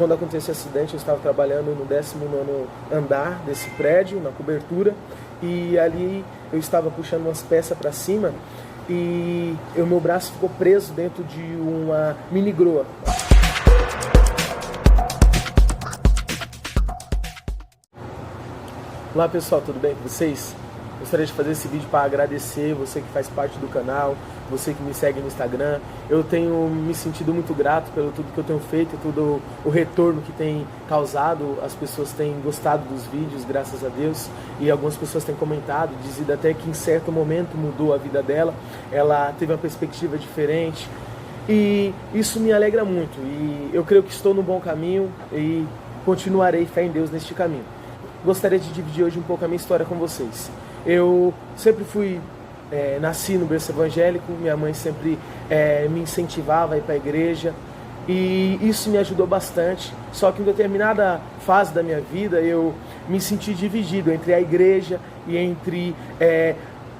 quando aconteceu esse acidente, eu estava trabalhando no 19º andar desse prédio, na cobertura, e ali eu estava puxando umas peças para cima e o meu braço ficou preso dentro de uma mini grua. Olá pessoal, tudo bem com vocês? Gostaria de fazer esse vídeo para agradecer você que faz parte do canal, você que me segue no Instagram. Eu tenho me sentido muito grato pelo tudo que eu tenho feito, todo o retorno que tem causado. As pessoas têm gostado dos vídeos, graças a Deus, e algumas pessoas têm comentado, dizendo até que em certo momento mudou a vida dela, ela teve uma perspectiva diferente, e isso me alegra muito, e eu creio que estou no bom caminho e continuarei fé em Deus neste caminho. Gostaria de dividir hoje um pouco a minha história com vocês. Eu sempre nasci no berço evangélico, minha mãe sempre me incentivava a ir para a igreja, e isso me ajudou bastante. Só que em determinada fase da minha vida eu me senti dividido entre a igreja e entre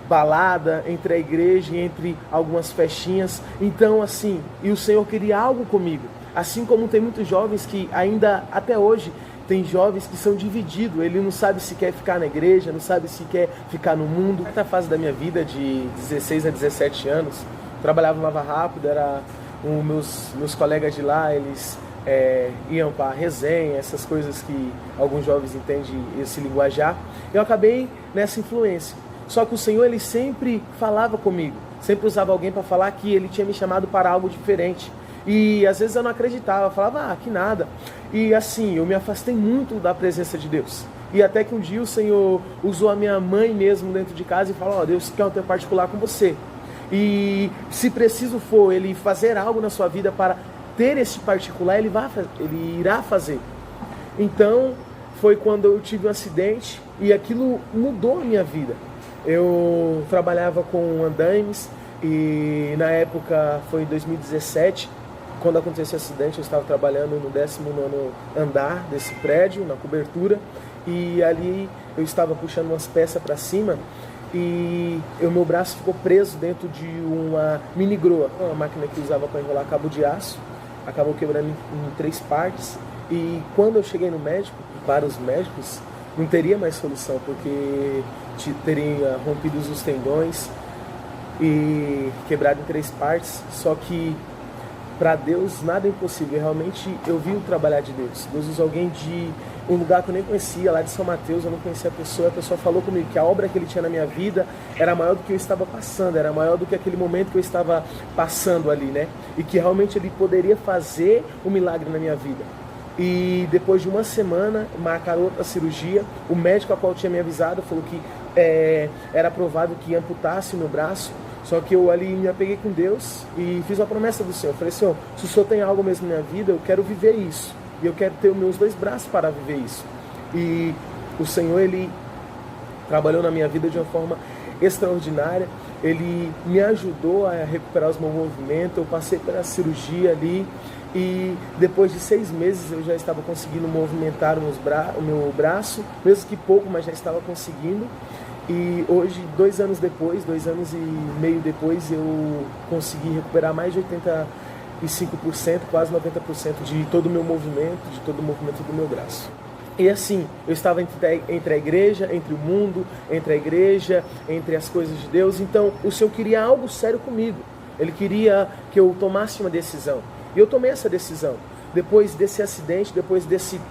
balada, entre a igreja e entre algumas festinhas. Então assim, e o Senhor queria algo comigo, assim como tem muitos jovens que ainda até hoje tem jovens que são divididos, ele não sabe se quer ficar na igreja, não sabe se quer ficar no mundo. Na fase da minha vida, de 16 a 17 anos, trabalhava no Lava Rápido, meus colegas de lá, eles iam para resenha, essas coisas que alguns jovens entendem esse linguajar. Eu acabei nessa influência. Só que o Senhor, ele sempre falava comigo, sempre usava alguém para falar que ele tinha me chamado para algo diferente. E às vezes eu não acreditava, falava, que nada. E assim, eu me afastei muito da presença de Deus. E até que um dia o Senhor usou a minha mãe mesmo dentro de casa e falou, Deus quer um tempo particular com você. E se preciso for ele fazer algo na sua vida para ter esse particular, ele irá fazer. Então, foi quando eu tive um acidente e aquilo mudou a minha vida. Eu trabalhava com andaimes e na época foi em 2017, quando aconteceu esse acidente, eu estava trabalhando no 19º andar desse prédio, na cobertura, e ali eu estava puxando umas peças para cima e o meu braço ficou preso dentro de uma mini grua, uma máquina que usava para enrolar cabo de aço, acabou quebrando em 3 partes. E quando eu cheguei no médico, para os médicos, não teria mais solução, porque teria rompido os tendões e quebrado em 3 partes. Só que para Deus nada é impossível. Realmente eu vi o trabalhar de Deus. Deus usou alguém de um lugar que eu nem conhecia, lá de São Mateus, eu não conhecia a pessoa falou comigo que a obra que ele tinha na minha vida era maior do que eu estava passando, era maior do que aquele momento que eu estava passando ali, né? E que realmente ele poderia fazer um milagre na minha vida. E depois de uma semana, marcaram outra cirurgia. O médico a qual tinha me avisado falou que era provável que amputasse o meu braço. Só que eu ali me apeguei com Deus e fiz uma promessa do Senhor. Eu falei, Senhor, se o Senhor tem algo mesmo na minha vida, eu quero viver isso. E eu quero ter os meus 2 braços para viver isso. E o Senhor, ele trabalhou na minha vida de uma forma extraordinária. Ele me ajudou a recuperar os meus movimentos. Eu passei pela cirurgia ali. E depois de 6 meses eu já estava conseguindo movimentar o meu braço, mesmo que pouco, mas já estava conseguindo. E hoje, 2 anos depois, 2 anos e meio depois, eu consegui recuperar mais de 85%, quase 90% de todo o meu movimento, de todo o movimento do meu braço. E assim, eu estava entre a igreja, entre o mundo, entre a igreja, entre as coisas de Deus. Então, o Senhor queria algo sério comigo. Ele queria que eu tomasse uma decisão. E eu tomei essa decisão. Depois desse acidente, depois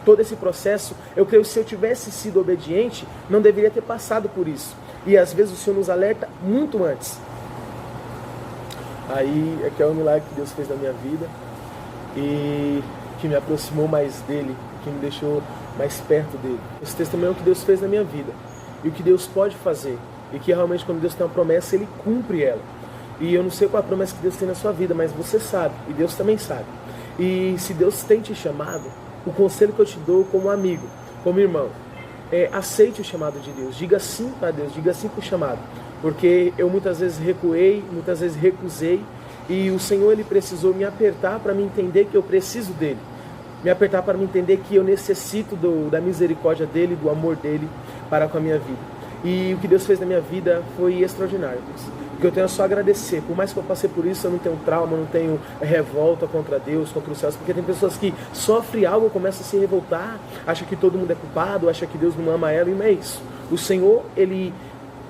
todo esse processo, eu creio que se eu tivesse sido obediente, não deveria ter passado por isso. E às vezes o Senhor nos alerta muito antes. Aí é que é o milagre que Deus fez na minha vida e que me aproximou mais dele, que me deixou mais perto dele. Esse testemunho é o que Deus fez na minha vida e o que Deus pode fazer. E que realmente quando Deus tem uma promessa, Ele cumpre ela. E eu não sei qual é a promessa que Deus tem na sua vida, mas você sabe, e Deus também sabe. E se Deus tem te chamado, o conselho que eu te dou como amigo, como irmão, aceite o chamado de Deus. Diga sim para Deus, diga sim para o chamado. Porque eu muitas vezes recuei, muitas vezes recusei, e o Senhor, Ele precisou me apertar para me entender que eu preciso dEle. Me apertar para me entender que eu necessito da misericórdia dEle, do amor dEle para com a minha vida. E o que Deus fez na minha vida foi extraordinário. O que eu tenho é só agradecer. Por mais que eu passei por isso, eu não tenho trauma, eu não tenho revolta contra Deus, contra os céus. Porque tem pessoas que sofrem algo, começam a se revoltar, acham que todo mundo é culpado, acham que Deus não ama ela, e não é isso. O Senhor, Ele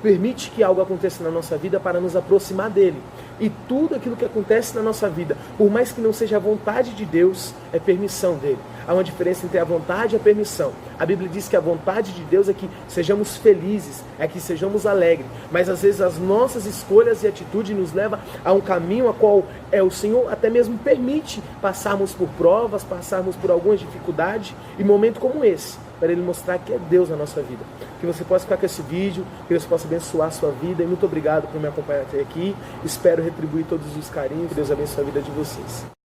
permite que algo aconteça na nossa vida para nos aproximar dele. E tudo aquilo que acontece na nossa vida, por mais que não seja a vontade de Deus, é permissão dele. Há uma diferença entre a vontade e a permissão. A Bíblia diz que a vontade de Deus é que sejamos felizes, é que sejamos alegres. Mas às vezes as nossas escolhas e atitudes nos levam a um caminho a qual o Senhor até mesmo permite passarmos por provas, passarmos por algumas dificuldades, e momentos como esse, para Ele mostrar que é Deus na nossa vida. Que você possa ficar com esse vídeo, que Deus possa abençoar a sua vida, e muito obrigado por me acompanhar até aqui. Espero retribuir todos os carinhos, que Deus abençoe a vida de vocês.